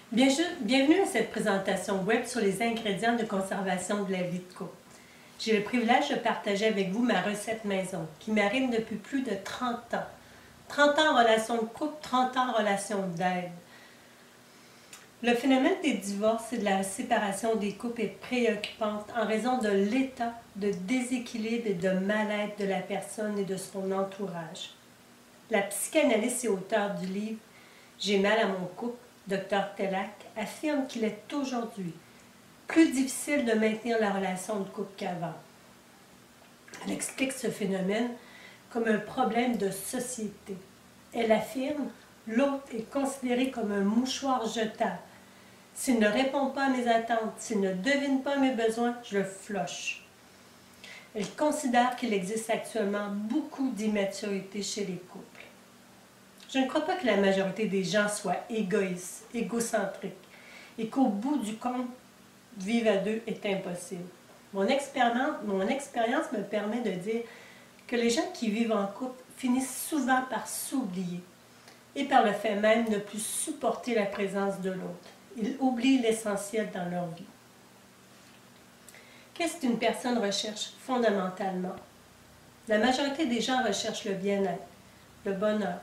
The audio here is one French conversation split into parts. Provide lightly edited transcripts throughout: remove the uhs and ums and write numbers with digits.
Bienvenue à cette présentation web sur les ingrédients de conservation de la vie de couple. J'ai le privilège de partager avec vous ma recette maison qui m'arrive depuis plus de 30 ans. 30 ans en relation de couple, 30 ans en relation d'aide. Le phénomène des divorces et de la séparation des couples est préoccupante en raison de l'état de déséquilibre et de mal-être de la personne et de son entourage. La psychanalyste et auteure du livre « J'ai mal à mon couple », Dr Tellac, affirme qu'il est aujourd'hui plus difficile de maintenir la relation de couple qu'avant. Elle explique ce phénomène comme un problème de société. Elle affirme « l'autre est considéré comme un mouchoir jetable. S'il ne répond pas à mes attentes, s'il ne devine pas mes besoins, je le floche. » Elle considère qu'il existe actuellement beaucoup d'immaturité chez les couples. Je ne crois pas que la majorité des gens soient égoïstes, égocentriques, et qu'au bout du compte, vivre à deux est impossible. Mon expérience me permet de dire que les gens qui vivent en couple finissent souvent par s'oublier et par le fait même de ne plus supporter la présence de l'autre. Ils oublient l'essentiel dans leur vie. Qu'est-ce qu'une personne recherche fondamentalement? La majorité des gens recherchent le bien-être, le bonheur,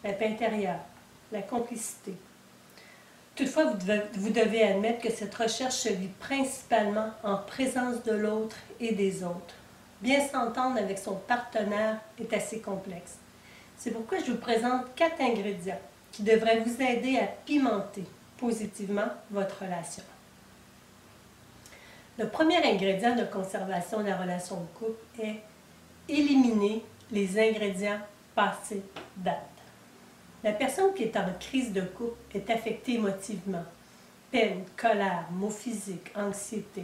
la paix intérieure, la complicité. Toutefois, vous devez admettre que cette recherche se vit principalement en présence de l'autre et des autres. Bien s'entendre avec son partenaire est assez complexe. C'est pourquoi je vous présente 4 ingrédients qui devraient vous aider à pimenter positivement votre relation. Le premier ingrédient de conservation de la relation de couple est éliminer les ingrédients passés date. La personne qui est en crise de couple est affectée émotivement. Peine, colère, maux physiques, anxiété.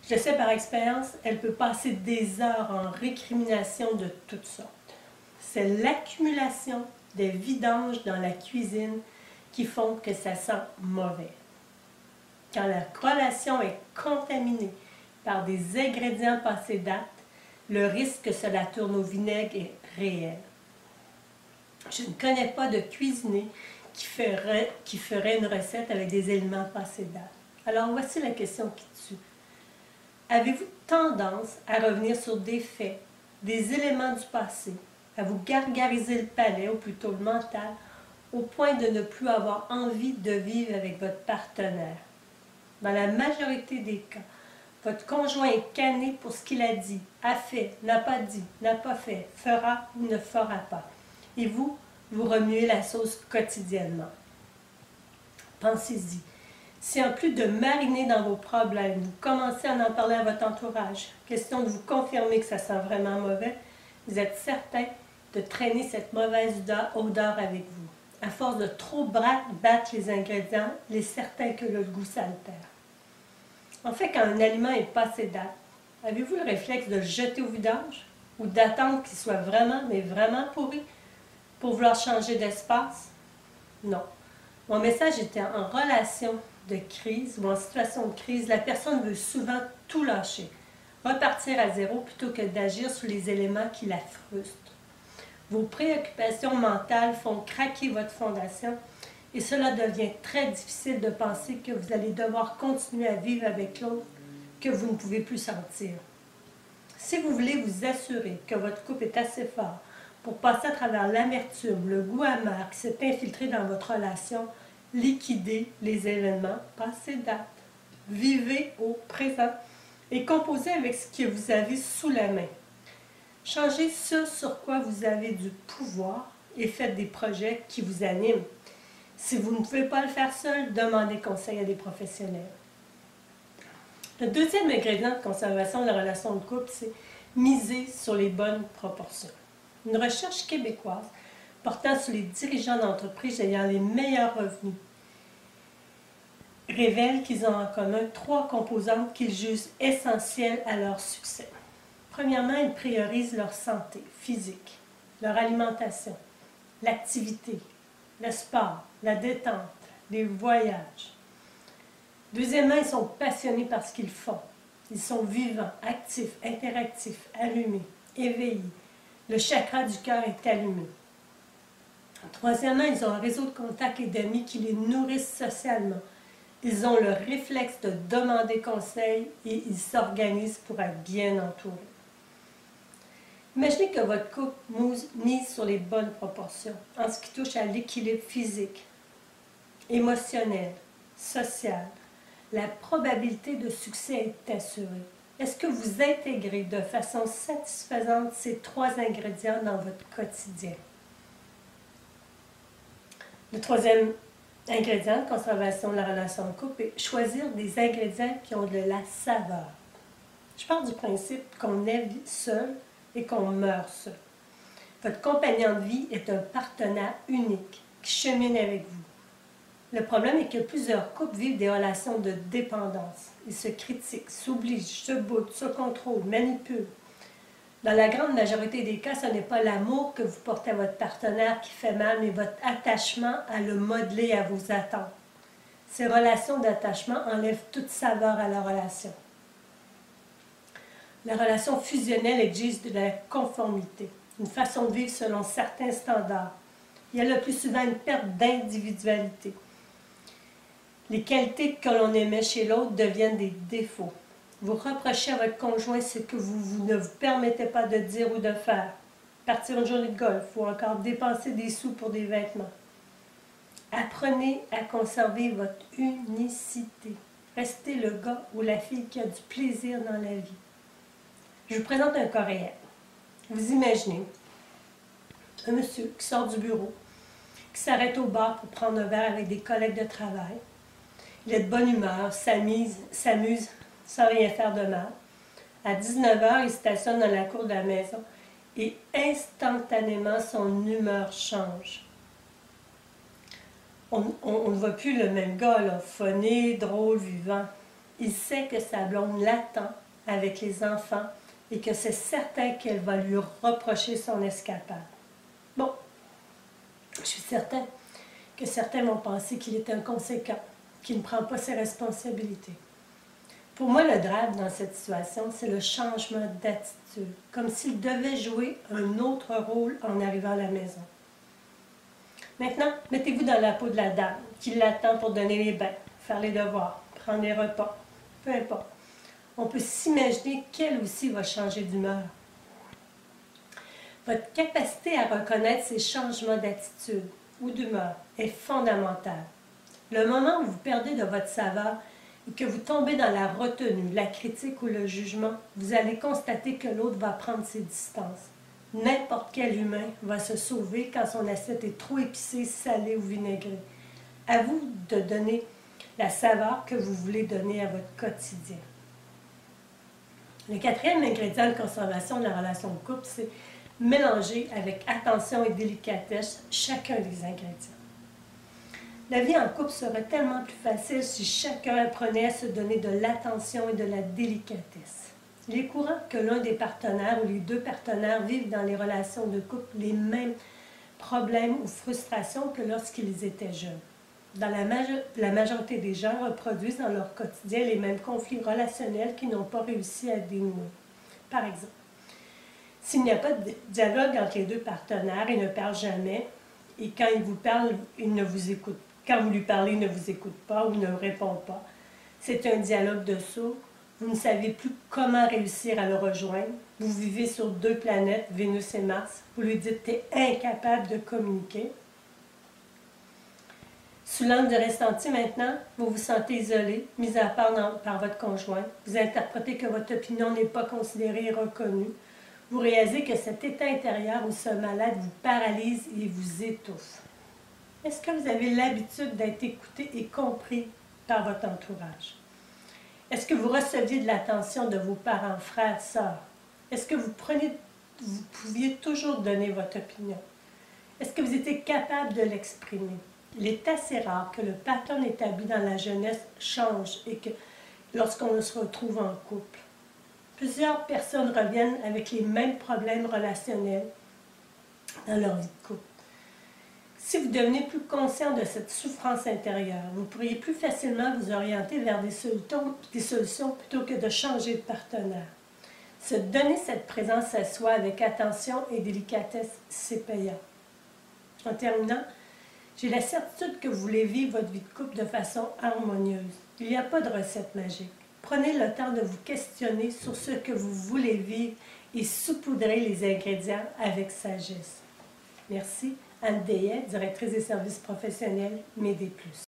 Je sais par expérience, elle peut passer des heures en récrimination de toutes sortes. C'est l'accumulation des vidanges dans la cuisine qui font que ça sent mauvais. Quand la relation est contaminée par des ingrédients passés date, le risque que cela tourne au vinaigre est réel. Je ne connais pas de cuisinier qui ferait une recette avec des éléments passés date. Alors voici la question qui tue. Avez-vous tendance à revenir sur des faits, des éléments du passé, à vous gargariser le palais, ou plutôt le mental, au point de ne plus avoir envie de vivre avec votre partenaire? Dans la majorité des cas, votre conjoint est canné pour ce qu'il a dit, a fait, n'a pas dit, n'a pas fait, fera ou ne fera pas. Et vous remuez la sauce quotidiennement. Pensez-y. Si en plus de mariner dans vos problèmes, vous commencez à en parler à votre entourage, question de vous confirmer que ça sent vraiment mauvais, vous êtes certain de traîner cette mauvaise odeur avec vous. À force de trop battre les ingrédients, il est certain que le goût s'altère. En fait, quand un aliment est passé date, avez-vous le réflexe de le jeter au vidange ou d'attendre qu'il soit vraiment, mais vraiment pourri pour vouloir changer d'espace? Non. Mon message était en relation de crise ou en situation de crise, la personne veut souvent tout lâcher, repartir à zéro plutôt que d'agir sur les éléments qui la frustrent. Vos préoccupations mentales font craquer votre fondation et cela devient très difficile de penser que vous allez devoir continuer à vivre avec l'autre que vous ne pouvez plus sentir. Si vous voulez vous assurer que votre couple est assez fort pour passer à travers l'amertume, le goût amer qui s'est infiltré dans votre relation, liquidez les événements passés date. Vivez au présent et composez avec ce que vous avez sous la main. Changez ce sur quoi vous avez du pouvoir et faites des projets qui vous animent. Si vous ne pouvez pas le faire seul, demandez conseil à des professionnels. Le deuxième ingrédient de conservation de la relation de couple, c'est miser sur les bonnes proportions. Une recherche québécoise portant sur les dirigeants d'entreprises ayant les meilleurs revenus révèle qu'ils ont en commun 3 composantes qu'ils jugent essentielles à leur succès. Premièrement, ils priorisent leur santé physique, leur alimentation, l'activité, le sport, la détente, les voyages. Deuxièmement, ils sont passionnés par ce qu'ils font. Ils sont vivants, actifs, interactifs, allumés, éveillés. Le chakra du cœur est allumé. Troisièmement, ils ont un réseau de contacts et d'amis qui les nourrissent socialement. Ils ont le réflexe de demander conseil et ils s'organisent pour être bien entourés. Imaginez que votre couple mise sur les bonnes proportions en ce qui touche à l'équilibre physique, émotionnel, social. La probabilité de succès est assurée. Est-ce que vous intégrez de façon satisfaisante ces 3 ingrédients dans votre quotidien? Le troisième ingrédient de conservation de la relation de couple est choisir des ingrédients qui ont de la saveur. Je pars du principe qu'on est seul et qu'on meurt seul. Votre compagnon de vie est un partenaire unique qui chemine avec vous. Le problème est que plusieurs couples vivent des relations de dépendance. Ils se critiquent, s'obligent, se boutent, se contrôlent, manipulent. Dans la grande majorité des cas, ce n'est pas l'amour que vous portez à votre partenaire qui fait mal, mais votre attachement à le modeler à vos attentes. Ces relations d'attachement enlèvent toute saveur à la relation. La relation fusionnelle exige de la conformité, une façon de vivre selon certains standards. Il y a le plus souvent une perte d'individualité. Les qualités que l'on aimait chez l'autre deviennent des défauts. Vous reprochez à votre conjoint ce que vous ne vous permettez pas de dire ou de faire. Partir une journée de golf ou encore dépenser des sous pour des vêtements. Apprenez à conserver votre unicité. Restez le gars ou la fille qui a du plaisir dans la vie. Je vous présente un cas réel. Vous imaginez un monsieur qui sort du bureau, qui s'arrête au bar pour prendre un verre avec des collègues de travail. Il est de bonne humeur, s'amuse sans rien faire de mal. À 19h, il stationne dans la cour de la maison et instantanément, son humeur change. On ne voit plus le même gars, là, phoné, drôle, vivant. Il sait que sa blonde l'attend avec les enfants et que c'est certain qu'elle va lui reprocher son escapade. Bon, je suis certaine que certains vont penser qu'il est inconséquent, qu'il ne prend pas ses responsabilités. Pour moi, le drame dans cette situation, c'est le changement d'attitude, comme s'il devait jouer un autre rôle en arrivant à la maison. Maintenant, mettez-vous dans la peau de la dame qui l'attend pour donner les bains, faire les devoirs, prendre les repas, peu importe. On peut s'imaginer qu'elle aussi va changer d'humeur. Votre capacité à reconnaître ces changements d'attitude ou d'humeur est fondamentale. Le moment où vous perdez de votre saveur et que vous tombez dans la retenue, la critique ou le jugement, vous allez constater que l'autre va prendre ses distances. N'importe quel humain va se sauver quand son assiette est trop épicée, salée ou vinaigrée. À vous de donner la saveur que vous voulez donner à votre quotidien. Le quatrième ingrédient de conservation de la relation de couple, c'est mélanger avec attention et délicatesse chacun des ingrédients. La vie en couple serait tellement plus facile si chacun apprenait à se donner de l'attention et de la délicatesse. Il est courant que l'un des partenaires ou les 2 partenaires vivent dans les relations de couple les mêmes problèmes ou frustrations que lorsqu'ils étaient jeunes. La majorité des gens reproduisent dans leur quotidien les mêmes conflits relationnels qu'ils n'ont pas réussi à dénouer. Par exemple, s'il n'y a pas de dialogue entre les 2 partenaires, ils ne parlent jamais, et quand ils vous parlent, ils ne vous écoutent pas. Quand vous lui parlez, il ne vous écoute pas ou ne répond pas. C'est un dialogue de sourds. Vous ne savez plus comment réussir à le rejoindre. Vous vivez sur 2 planètes, Vénus et Mars. Vous lui dites que tu es incapable de communiquer. Sous l'angle de ressenti maintenant, vous vous sentez isolé, mis à part par votre conjoint. Vous interprétez que votre opinion n'est pas considérée et reconnue. Vous réalisez que cet état intérieur ou ce malade vous paralyse et vous étouffe. Est-ce que vous avez l'habitude d'être écouté et compris par votre entourage? Est-ce que vous receviez de l'attention de vos parents, frères, sœurs? Est-ce que vous pouviez toujours donner votre opinion? Est-ce que vous étiez capable de l'exprimer? Il est assez rare que le pattern établi dans la jeunesse change et que lorsqu'on se retrouve en couple. Plusieurs personnes reviennent avec les mêmes problèmes relationnels dans leur vie de couple. Si vous devenez plus conscient de cette souffrance intérieure, vous pourriez plus facilement vous orienter vers des solutions plutôt que de changer de partenaire. Se donner cette présence à soi avec attention et délicatesse, c'est payant. En terminant, j'ai la certitude que vous voulez vivre votre vie de couple de façon harmonieuse. Il n'y a pas de recette magique. Prenez le temps de vous questionner sur ce que vous voulez vivre et saupoudrez les ingrédients avec sagesse. Merci. Anne Dayet, directrice des services professionnels, M'aider plus.